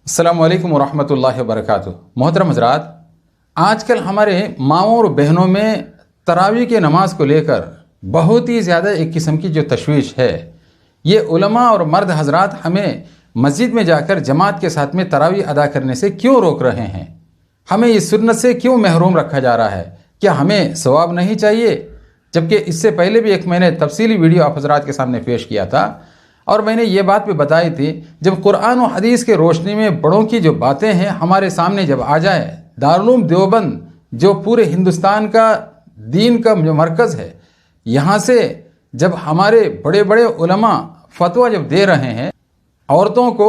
अस्सलाम वालेकुम वरहमतुल्लाहि वबरकातुह। मोहतरम हज़रात, आजकल हमारे माओं और बहनों में तरावी के नमाज को लेकर बहुत ही ज़्यादा एक किस्म की जो तशवीश है, ये उलमा और मर्द हजरात हमें मस्जिद में जाकर जमात के साथ में तरावी अदा करने से क्यों रोक रहे हैं? हमें इस सुन्नत से क्यों महरूम रखा जा रहा है? क्या हमें सवाब नहीं चाहिए? जबकि इससे पहले भी एक मैंने तफसीली वीडियो आप हजरात के सामने पेश किया था और मैंने ये बात भी बताई थी, जब कुरान और हदीस के रोशनी में बड़ों की जो बातें हैं हमारे सामने जब आ जाए, दारुल उलूम देवबंद जो पूरे हिंदुस्तान का दीन का जो मरकज़ है, यहाँ से जब हमारे बड़े बड़े उलमा फतवा जब दे रहे हैं औरतों को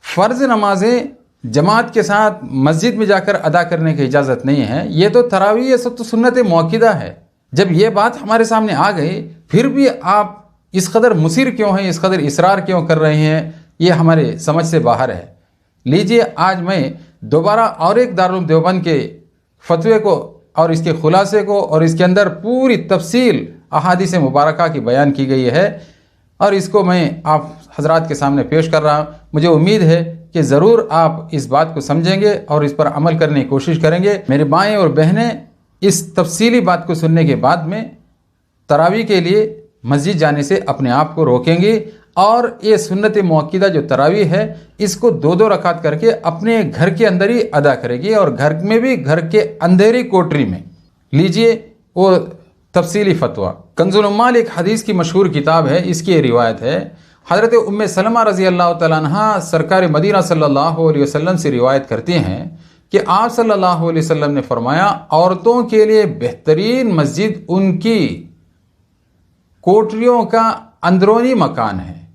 फ़र्ज़ नमाजें जमात के साथ मस्जिद में जाकर अदा करने की इजाज़त नहीं है, ये तो तरावी ये सब तो सुन्नत मुअक्किदा है। जब ये बात हमारे सामने आ गई, फिर भी आप इस कदर मुसिर क्यों हैं, इस कदर इसरार क्यों कर रहे हैं, ये हमारे समझ से बाहर है। लीजिए, आज मैं दोबारा और एक दारुल उलूम देवबंद के फतवे को और इसके खुलासे को और इसके अंदर पूरी तफसील अहादीस मुबारका की बयान की गई है और इसको मैं आप हजरात के सामने पेश कर रहा हूँ। मुझे उम्मीद है कि ज़रूर आप इस बात को समझेंगे और इस पर अमल करने की कोशिश करेंगे। मेरे भाई और बहनें, इस तफसीली बात को सुनने के बाद में तरावी के लिए मस्जिद जाने से अपने आप को रोकेंगे और ये सुन्नत मुअक्किदा जो तरावी है इसको दो दो रकात करके अपने घर के अंदर ही अदा करेगी और घर में भी घर के अंधेरी कोठरी में। लीजिए वो तफसीली फतवा। कंजुल उम्माल एक हदीस की मशहूर किताब है, इसकी रिवायत है। हज़रत उम्मे सलमा रज़ी अल्लाह तआला अन्हा सरकार मदीना सल्लल्लाहु अलैहि वसल्लम से रिवायत करती हैं कि आप सल्लल्लाहु अलैहि वसल्लम ने फरमाया, औरतों के लिए बेहतरीन मस्जिद उनकी कोठरियों का अंदरूनी मकान है।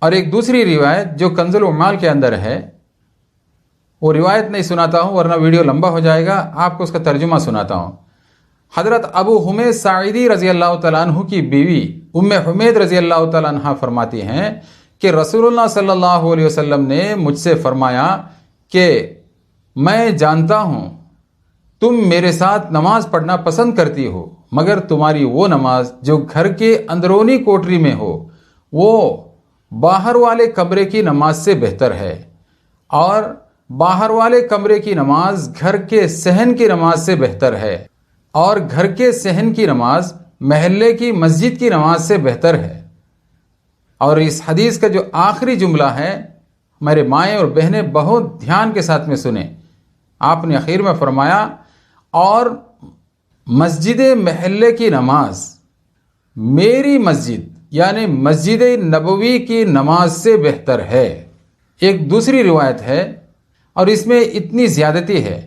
और एक दूसरी रिवायत जो कंजुल उम्माल के अंदर है, वो रिवायत नहीं सुनाता हूँ वरना वीडियो लंबा हो जाएगा, आपको उसका तर्जुमा सुनाता हूँ। हज़रत अबू हुमैद साइदी रज़ी अल्लाह तआला अन्हु की बीवी उम्मे हुमैद रज़ी अल्लाह तआला अन्हा फरमाती हैं कि रसूलुल्लाह सल्लल्लाहु अलैहि वसल्लम ने मुझसे फरमाया कि मैं जानता हूँ तुम मेरे साथ नमाज पढ़ना पसंद करती हो, मगर तुम्हारी वो नमाज जो घर के अंदरूनी कोठरी में हो वो बाहर वाले कमरे की नमाज से बेहतर है, और बाहर वाले कमरे की नमाज घर के सहन की नमाज से बेहतर है, और घर के सहन की नमाज महल्ले की मस्जिद की नमाज से बेहतर है। और इस हदीस का जो आखिरी जुमला है, मेरे माएँ और बहनें बहुत ध्यान के साथ में सुने। आपने आखिर में फरमाया, और मस्जिद महल्ले की नमाज मेरी मस्जिद यानी मस्जिद नबवी की नमाज से बेहतर है। एक दूसरी रिवायत है और इसमें इतनी ज़्यादती है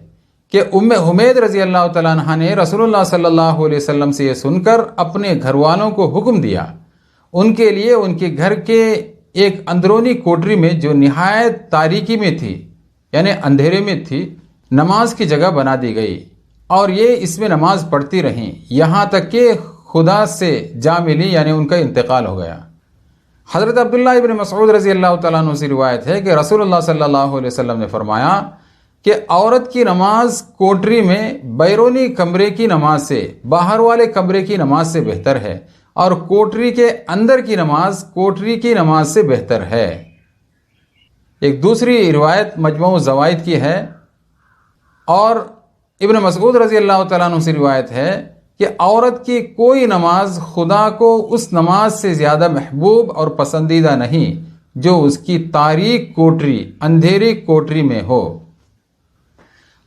कि उम्मे हुमैद रज़ी अल्लाह तआला अन्हा ने रसूलुल्लाह सल्लल्लाहु अलैहि वसल्लम से ये सुनकर अपने घर वालों को हुक्म दिया, उनके लिए उनके घर के एक अंदरूनी कोठरी में जो निहायत तारीकी में थी यानी अंधेरे में थी, नमाज की जगह बना दी गई और ये इसमें नमाज पढ़ती रहीं यहाँ तक कि खुदा से जा मिली यानी उनका इंतकाल हो गया। हज़रत अब्दुल्लाह इब्न मसऊद रज़ी अल्लाह तआला अन्हु से रिवायत है कि रसूलुल्लाह सल्लल्लाहु अलैहि वसल्लम ने फरमाया कि औरत की नमाज कोठरी में बैरूनी कमरे की नमाज से बाहर वाले कमरे की नमाज से बेहतर है, और कोठरी के अंदर की नमाज कोठरी की नमाज से बेहतर है। एक दूसरी रिवायत मजमू ज़वाइद की है और इब्न मसऊद रज़ी अल्लाह तआला अन्हु से रिवायत है कि औरत की कोई नमाज खुदा को उस नमाज से ज़्यादा महबूब और पसंदीदा नहीं जो उसकी तारीक कोठरी अंधेरी कोठरी में हो।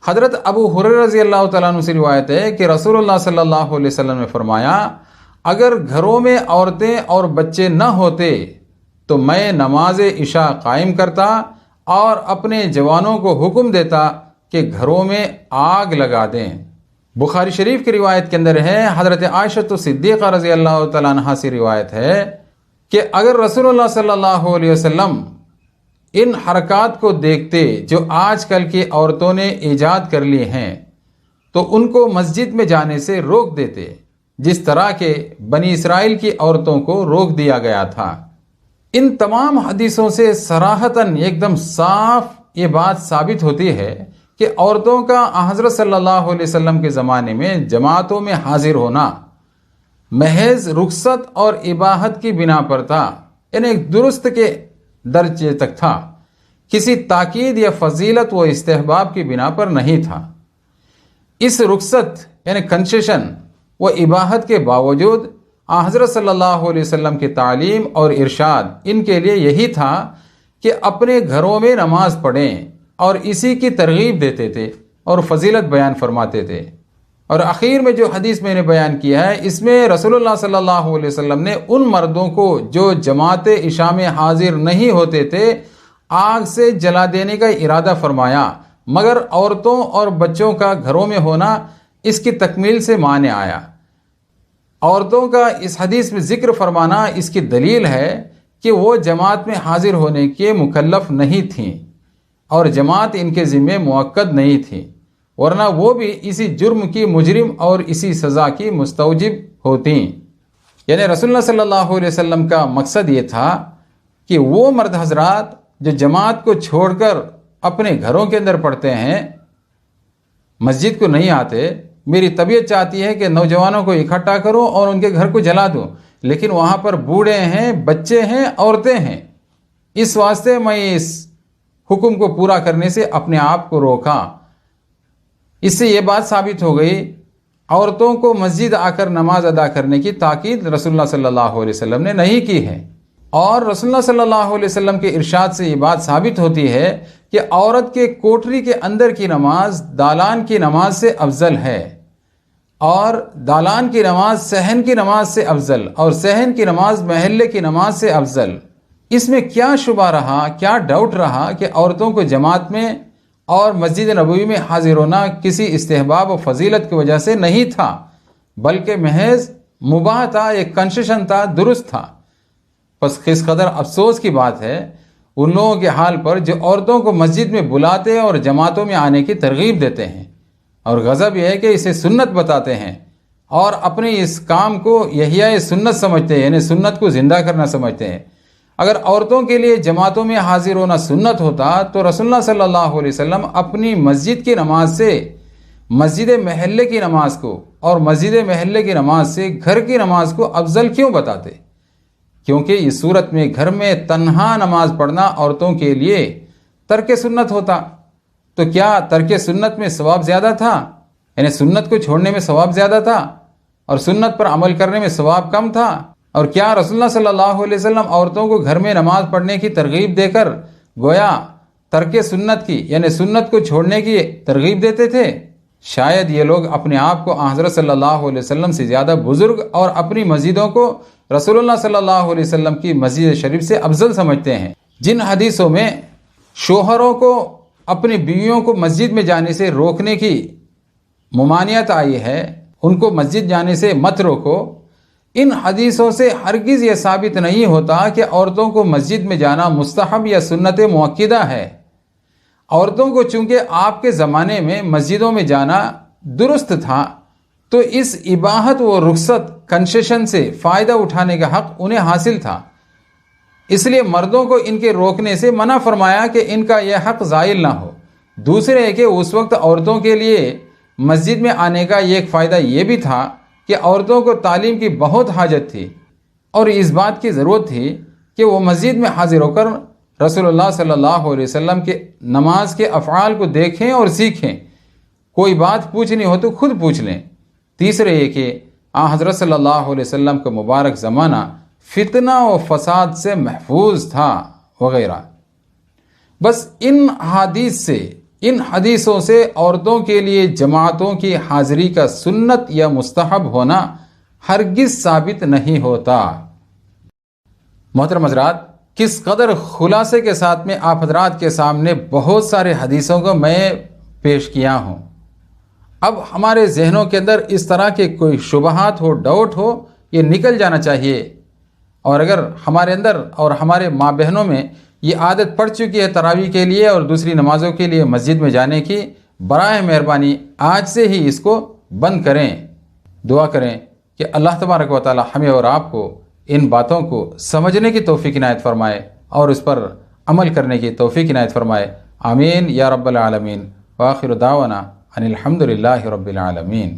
हज़रत अबू हुरैरा रज़ी अल्लाह तआला अन्हु से रिवायत है कि रसूलुल्लाह सल्लल्लाहु अलैहि वसल्लम ने फरमाया, अगर घरों में औरतें और बच्चे न होते तो मैं नमाज इशा कायम करता और अपने जवानों को हुक्म देता कि घरों में आग लगा दें। बुखारी शरीफ की रिवायत के अंदर है, हज़रत आयशा सिद्दीक़ा रज़ी अल्लाह तआला अन्हा से रिवायत है कि अगर रसूलुल्लाह सल्लल्लाहु अलैहि वसल्लम इन हरकत को देखते जो आजकल की औरतों ने ईजाद कर ली हैं तो उनको मस्जिद में जाने से रोक देते, जिस तरह के बनी इसराइल की औरतों को रोक दिया गया था। इन तमाम हदीसों से सराहतन एकदम साफ ये बात साबित होती है कि औरतों का हज़रत सल्लल्लाहु अलैहि वसल्लम के ज़माने में जमातों में हाजिर होना महज रुखसत और इबाहत की बिना पर था, यानी एक दुरुस्त के दर्जे तक था کسی تاکید یا فضیلت و استحباب کی بنا پر نہیں تھا۔ اس رخصت یعنی کنسیشن و اباحت کے باوجود حضرت صلی اللہ علیہ وسلم کی تعلیم اور ارشاد ان کے لیے یہی تھا کہ اپنے گھروں میں نماز پڑھیں، اور اسی کی ترغیب دیتے تھے اور فضیلت بیان فرماتے تھے۔ اور آخر میں جو حدیث میں نے بیان کیا ہے، اس میں رسول اللہ صلی اللہ علیہ وسلم نے ان مردوں کو جو جماعت عشاء میں حاضر نہیں ہوتے تھے آگ سے جلا دینے کا ارادہ فرمایا، مگر عورتوں اور بچوں کا گھروں میں ہونا اس کی تکمیل سے مانے آیا۔ عورتوں کا اس حدیث میں ذکر فرمانا اس کی دلیل ہے کہ وہ جماعت میں حاضر ہونے کے مکلف نہیں تھیں، اور جماعت ان کے ذمہ موقت نہیں تھی، ورنہ وہ بھی اسی جرم کی مجرم اور اسی سزا کی مستوجب ہوتی۔ یعنی رسول اللہ صلی اللہ علیہ وسلم کا مقصد یہ تھا کہ وہ مرد حضرات جو جماعت کو چھوڑ کر اپنے گھروں کے اندر پڑھتے ہیں، مسجد کو نہیں آتے، میری طبیعت چاہتی ہے کہ نوجوانوں کو اکٹھا کروں اور ان کے گھر کو جلا دوں، لیکن وہاں پر بوڑھے ہیں، بچے ہیں، عورتیں ہیں، اس واسطے میں اس حکم کو پورا کرنے سے اپنے آپ کو روکا۔ اس سے یہ بات ثابت ہو گئی عورتوں کو مسجد آ کر نماز ادا کرنے کی تاکید رسول اللہ صلی اللہ علیہ وسلم نے نہیں کی ہے، اور رسول اللہ صلی اللہ علیہ وسلم کے ارشاد سے یہ بات ثابت ہوتی ہے کہ عورت کے کوٹری کے اندر کی نماز دالان کی نماز سے افضل ہے، اور دالان کی نماز صحن کی نماز سے افضل، اور صحن کی نماز محلے کی نماز سے افضل۔ اس میں کیا شبہ رہا، کیا ڈاؤٹ رہا کہ عورتوں کو جماعت میں اور مسجد نبوی میں حاضر ہونا کسی استحباب و فضیلت کی وجہ سے نہیں تھا، بلکہ محض مباح تھا، ایک کنسیشن تھا، درست تھا۔ پس کس قدر افسوس کی بات ہے ان لوگوں کے حال پر جو عورتوں کو مسجد میں بلاتے اور جماعتوں میں آنے کی ترغیب دیتے ہیں، اور غضب یہ ہے کہ اسے سنت بتاتے ہیں اور اپنے اس کام کو احیاء سنت سمجھتے ہیں، یعنی سنت کو زندہ کرنا سمجھتے ہیں۔ اگر عورتوں کے لیے جماعتوں میں حاضر ہونا سنت ہوتا تو رسول اللہ صلی اللہ علیہ وسلم اپنی مسجد کی نماز سے مسجد محلے کی نماز کو اور مسجد محلے کی نماز سے گھر کی نماز کو افضل کیوں بتاتے؟ کیونکہ اس صورت میں گھر میں تنہا نماز پڑھنا عورتوں کے لیے ترک سنت ہوتا۔ تو کیا ترک سنت میں ثواب زیادہ تھا؟ یعنی سنت کو چھوڑنے میں ثواب زیادہ تھا اور سنت پر عمل کرنے میں ثواب کم تھا؟ اور کیا رسول اللہ صلی اللہ علیہ وسلم عورتوں کو گھر میں نماز پڑھنے کی ترغیب دے کر گویا ترک سنت کی یعنی سنت کو چھوڑنے کی ترغیب دیتے تھے؟ شاید یہ لوگ اپنے آپ کو حضرت صلی اللہ علیہ وسلم سے زیادہ بزرگ اور اپنی مسجدوں کو رسول اللہ صلی اللہ علیہ وسلم کی مسجد شریف سے افضل سمجھتے ہیں۔ جن حدیثوں میں شوہروں کو اپنی بیویوں کو مسجد میں جانے سے روکنے کی ممانعت آئی ہے، ان کو مسجد جانے سے مت روکو، ان حدیثوں سے ہرگز یہ ثابت نہیں ہوتا کہ عورتوں کو مسجد میں جانا مستحب یا سنت مؤکدہ ہے۔ عورتوں کو چونکہ آپ کے زمانے میں مسجدوں میں جانا درست تھا تو اس اباحت و رخصت کنسیشن سے فائدہ اٹھانے کا حق انہیں حاصل تھا، اس لیے مردوں کو ان کے روکنے سے منع فرمایا کہ ان کا یہ حق زائل نہ ہو۔ دوسرے ہے کہ اس وقت عورتوں کے لیے مسجد میں آنے کا ایک فائدہ یہ بھی تھا کہ عورتوں کو تعلیم کی بہت حاجت تھی اور اس بات کی ضرورت تھی کہ وہ مسجد میں حاضر ہو کر رسول اللہ صلی اللہ علیہ وسلم کے نماز کے افعال کو دیکھیں اور سیکھیں، کوئی بات پوچھنی ہو تو خود پوچھ لیں۔ تیسرے یہ کہ حضرت صلی اللہ علیہ وسلم کا مبارک زمانہ فتنہ و فساد سے محفوظ تھا وغیرہ۔ بس ان حدیثوں سے عورتوں کے لیے جماعتوں کی حاضری کا سنت یا مستحب ہونا ہرگز ثابت نہیں ہوتا۔ محترم حضرات، کس قدر خلاصے کے ساتھ میں آپ حضرات کے سامنے بہت سارے حدیثوں کو میں پیش کیا ہوں۔ اب ہمارے ذہنوں کے اندر اس طرح کے کوئی شبہات ہو، ڈاؤٹ ہو، یہ نکل جانا چاہیے، اور اگر ہمارے اندر اور ہمارے ماں بہنوں میں یہ عادت پڑ چکی ہے تراویح کے لیے اور دوسری نمازوں کے لیے مسجد میں جانے کی، برائے مہربانی آج سے ہی اس کو بند کریں۔ دعا کریں کہ اللہ تبارک و تعالی ہمیں اور آپ کو ان باتوں کو سمجھنے کی توفیق عنایت فرمائے اور اس پر عمل کرنے کی توفیق عنایت فرمائے۔ آمین یا رب العالمین۔ وآخر دعوانا ان الحمد للہ رب العالمین۔